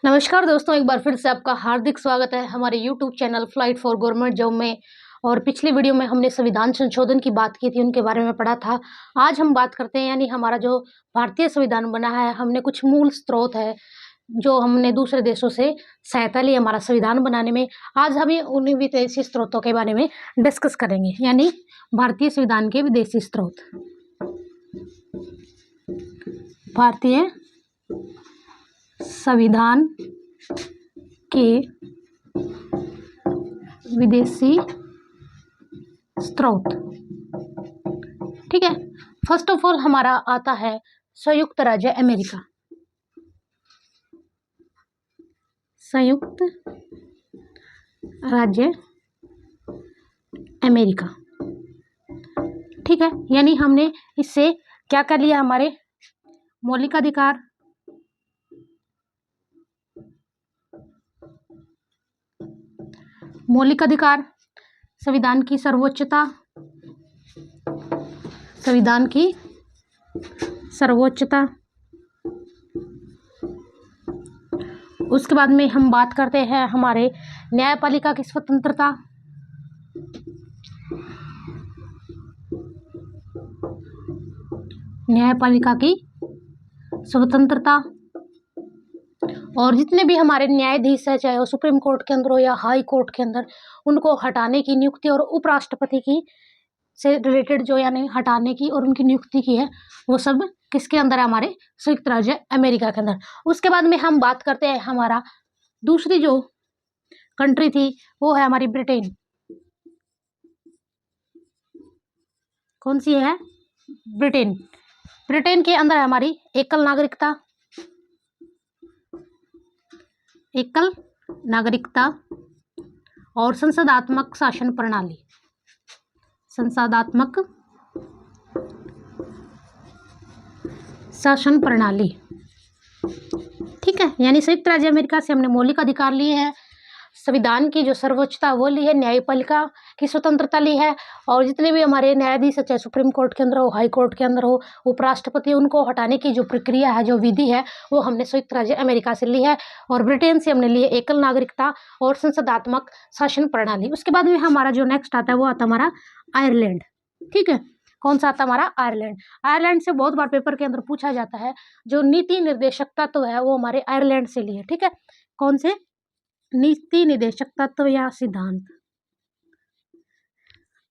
नमस्कार दोस्तों, एक बार फिर से आपका हार्दिक स्वागत है हमारे YouTube channel flight for government job में। और पिछली वीडियो में हमने संविधान संशोधन की बात की थी, उनके बारे में पढ़ा था। आज हम बात करते हैं, यानी हमारा जो भारतीय संविधान बना है, हमने कुछ मूल स्रोत है जो हमने दूसरे देशों से सहायता ली हमारा संविधान बनाने में। आज हम उन्हीं विदेशी स्रोतों के बारे में डिस्कस करेंगे, यानी भारतीय संविधान के विदेशी स्रोत। भारतीय संविधान के विदेशी स्रोत। ठीक है, फर्स्ट ऑफ ऑल हमारा आता है संयुक्त राज्य अमेरिका। संयुक्त राज्य अमेरिका, ठीक है, यानी हमने इससे क्या कर लिया, हमारे मौलिक अधिकार, संविधान की सर्वोच्चता, संविधान की सर्वोच्चता। उसके बाद में हम बात करते हैं हमारे न्यायपालिका की स्वतंत्रता, न्यायपालिका की स्वतंत्रता। और जितने भी हमारे न्यायाधीश है, चाहे वो सुप्रीम कोर्ट के अंदर हो या हाई कोर्ट के अंदर, उनको हटाने की नियुक्ति और उपराष्ट्रपति की से रिलेटेड जो, यानी हटाने की और उनकी नियुक्ति की है, वो सब किसके अंदर है, हमारे संयुक्त राज्य अमेरिका के अंदर। उसके बाद में हम बात करते हैं हमारा दूसरी जो कंट्री थी, वो है हमारी ब्रिटेन। कौन सी है? ब्रिटेन। ब्रिटेन के अंदर है हमारी एकल नागरिकता, एकल नागरिकता और संसदात्मक शासन प्रणाली, संसदात्मक शासन प्रणाली। ठीक है, यानी संयुक्त राज्य अमेरिका से हमने मौलिक अधिकार लिए हैं, संविधान की जो सर्वोच्चता वो ली है, न्यायपालिका की स्वतंत्रता ली है, और जितने भी हमारे न्यायाधीश चाहे सुप्रीम कोर्ट के अंदर हो, हाई कोर्ट के अंदर हो, उपराष्ट्रपति, उनको हटाने की जो प्रक्रिया है, जो विधि है, वो हमने संयुक्त राज्य अमेरिका से ली है। और ब्रिटेन से हमने लिए एकल नागरिकता और संसदात्मक शासन प्रणाली। उसके बाद में हमारा जो नेक्स्ट आता है वो आता हमारा आयरलैंड। ठीक है, कौन सा आता हमारा? आयरलैंड। आयरलैंड से बहुत बार पेपर के अंदर पूछा जाता है, जो नीति निर्देशक तत्व है वो हमारे आयरलैंड से लिए। ठीक है, कौन से? नीति निर्देशक तत्व या सिद्धांत।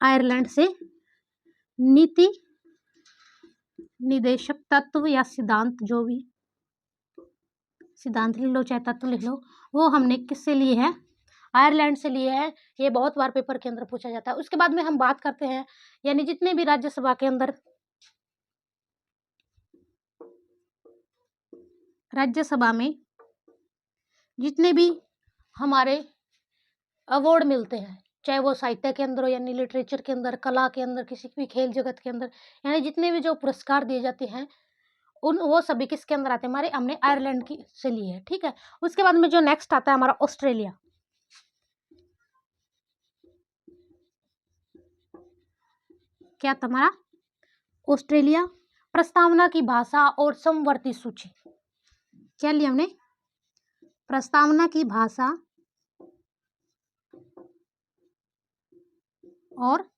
आयरलैंड से नीति निर्देशक तत्व या सिद्धांत, जो भी सिद्धांत लिख लो चाहे तत्व लिख लो, वो हमने किससे लिए हैं? आयरलैंड से लिए हैं। ये बहुत बार पेपर के अंदर पूछा जाता है। उसके बाद में हम बात करते हैं, यानी जितने भी राज्यसभा के अंदर, राज्यसभा में जितने भी हमारे अवार्ड मिलते हैं, चाहे वो साहित्य के अंदर हो, यानी लिटरेचर के अंदर, कला के अंदर, किसी भी खेल जगत के अंदर, यानी जितने भी जो पुरस्कार दिए जाते हैं, उन वो सभी किसके अंदर आते हैं? हमारे हमने आयरलैंड की से लिए है। ठीक है, उसके बाद में जो नेक्स्ट आता है हमारा ऑस्ट्रेलिया। क्या तुम्हारा? ऑस्ट्रेलिया। प्रस्तावना की भाषा और समवर्ती सूची। क्या लिया हमने? प्रस्तावना की भाषा और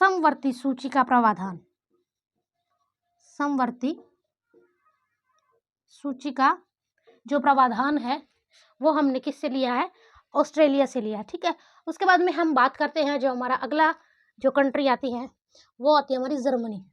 समवर्ती सूची का प्रावधान। समवर्ती सूची का जो प्रावधान है वो हमने किससे लिया है? ऑस्ट्रेलिया से लिया है। ठीक है, उसके बाद में हम बात करते हैं, जो हमारा अगला जो कंट्री आती है वो आती है हमारी जर्मनी।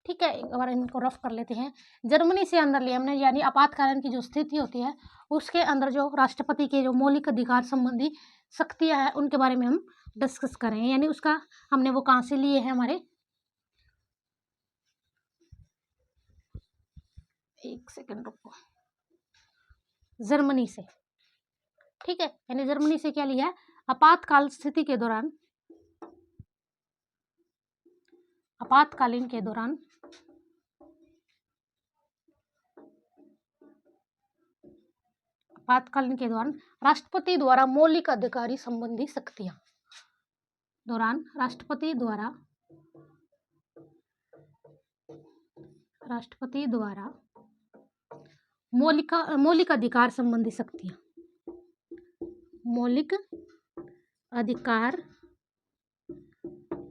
ठीक है, एक बार इनको रफ कर लेते हैं। जर्मनी से अंदर लिया हमने, यानी आपातकालीन की जो स्थिति होती है उसके अंदर जो राष्ट्रपति के जो मौलिक अधिकार संबंधी शक्तियां हैं उनके बारे में हम डिस्कस करेंगे, यानी उसका हमने वो कहाँ से लिए हैं? हमारे, एक सेकंड रुको, जर्मनी से। ठीक है, यानी जर्मनी से क्या लिया है? आपातकाल स्थिति के दौरान, आपातकालीन के दौरान आपातकालीन के दौरान राष्ट्रपति द्वारा मौलिक अधिकारी संबंधी शक्तियां, दौरान राष्ट्रपति द्वारा मौलिक अधिकार संबंधी शक्तियाँ, मौलिक अधिकार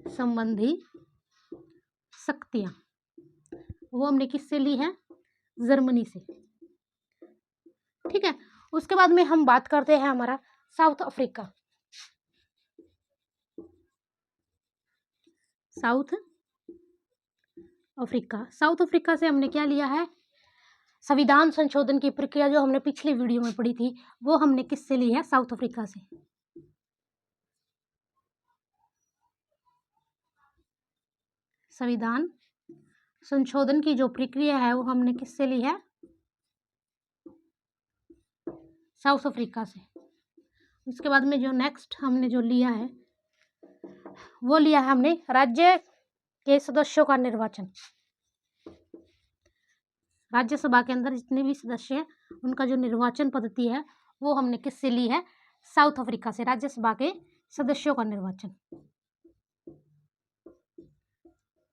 संबंधी शक्तियाँ, वो हमने किससे ली है? जर्मनी से। ठीक है, उसके बाद में हम बात करते हैं हमारा साउथ अफ्रीका। साउथ अफ्रीका से हमने क्या लिया है? संविधान संशोधन की प्रक्रिया जो हमने पिछली वीडियो में पढ़ी थी, वो हमने किससे ली है? साउथ अफ्रीका से। संविधान संशोधन की जो प्रक्रिया है वो हमने किससे ली है? साउथ अफ्रीका से। उसके बाद में जो नेक्स्ट हमने जो लिया है वो लिया है हमने राज्य के सदस्यों का निर्वाचन। राज्यसभा के अंदर जितने भी सदस्य हैं उनका जो निर्वाचन पद्धति है वो हमने किससे ली है? साउथ अफ्रीका से। राज्यसभा के सदस्यों का निर्वाचन।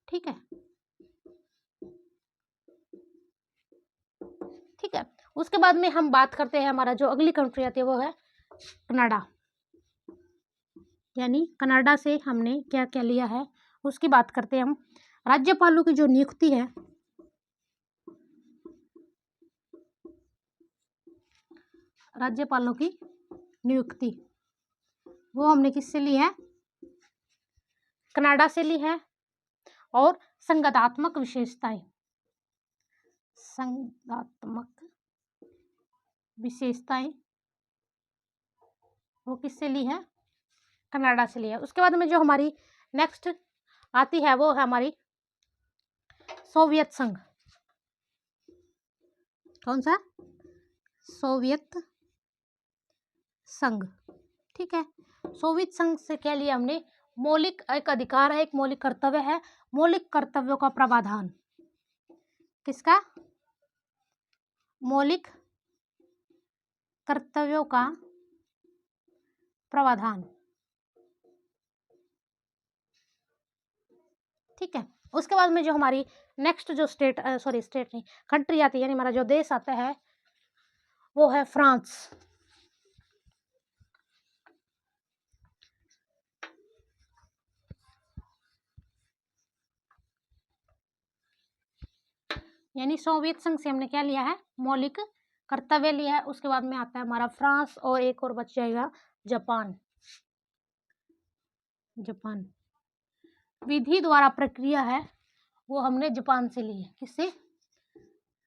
ठीक है, ठीक है। उसके बाद में हम बात करते हैं, हमारा जो अगली कंट्री आती है वो है कनाडा। यानी कनाडा से हमने क्या क्या लिया है उसकी बात करते हैं हम। राज्यपालों की जो नियुक्ति है, राज्यपालों की नियुक्ति वो हमने किससे ली है? कनाडा से ली है। और संघात्मक विशेषताएं, संघात्मक विशेषताएं वो किससे ली है? कनाडा से ली है। उसके बाद में जो हमारी नेक्स्ट आती है वो है हमारी सोवियत संघ। कौन सा? सोवियत संघ। ठीक है, सोवियत संघ से क्या लिया हमने? मौलिक एक अधिकार है, एक मौलिक कर्तव्य है, मौलिक कर्तव्यों का प्रावधान। किसका? मौलिक कर्तव्यों का प्रावधान। ठीक है, उसके बाद में जो हमारी नेक्स्ट जो स्टेट नहीं, कंट्री आती है, यानी हमारा जो देश आता है वो है फ्रांस। यानी सोवियत संघ से हमने क्या लिया है? मौलिक कर्तव्य लिया है। उसके बाद में आता है हमारा फ्रांस और एक और बच जाएगा जापान। जापान विधि द्वारा प्रक्रिया है वो हमने जापान से ली है। किससे?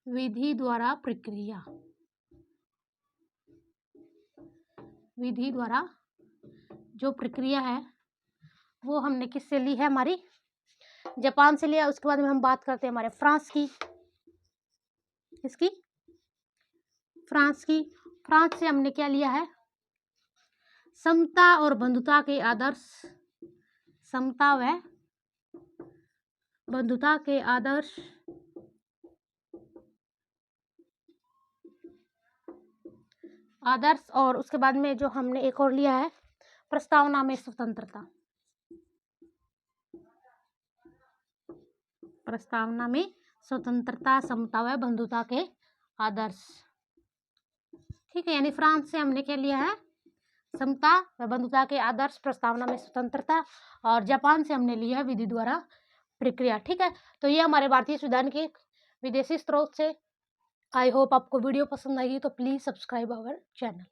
विधि द्वारा प्रक्रिया, विधि द्वारा जो प्रक्रिया है वो हमने किससे ली है? हमारी जापान से लिया। उसके बाद में हम बात करते हैं हमारे फ्रांस की। इसकी फ्रांस की, फ्रांस से हमने क्या लिया है? समता और बंधुता के आदर्श, समता व बंधुता के आदर्श और उसके बाद में जो हमने एक और लिया है प्रस्तावना में स्वतंत्रता। प्रस्तावना में स्वतंत्रता, समता व बंधुता के आदर्श। ठीक है, यानी फ्रांस से हमने क्या लिया है? समता व बंधुता के आदर्श, प्रस्तावना में स्वतंत्रता। और जापान से हमने लिया है विधि द्वारा प्रक्रिया। ठीक है, तो ये हमारे भारतीय संविधान के विदेशी स्रोत से। आई होप आपको वीडियो पसंद आएगी, तो प्लीज़ सब्सक्राइब आवर चैनल।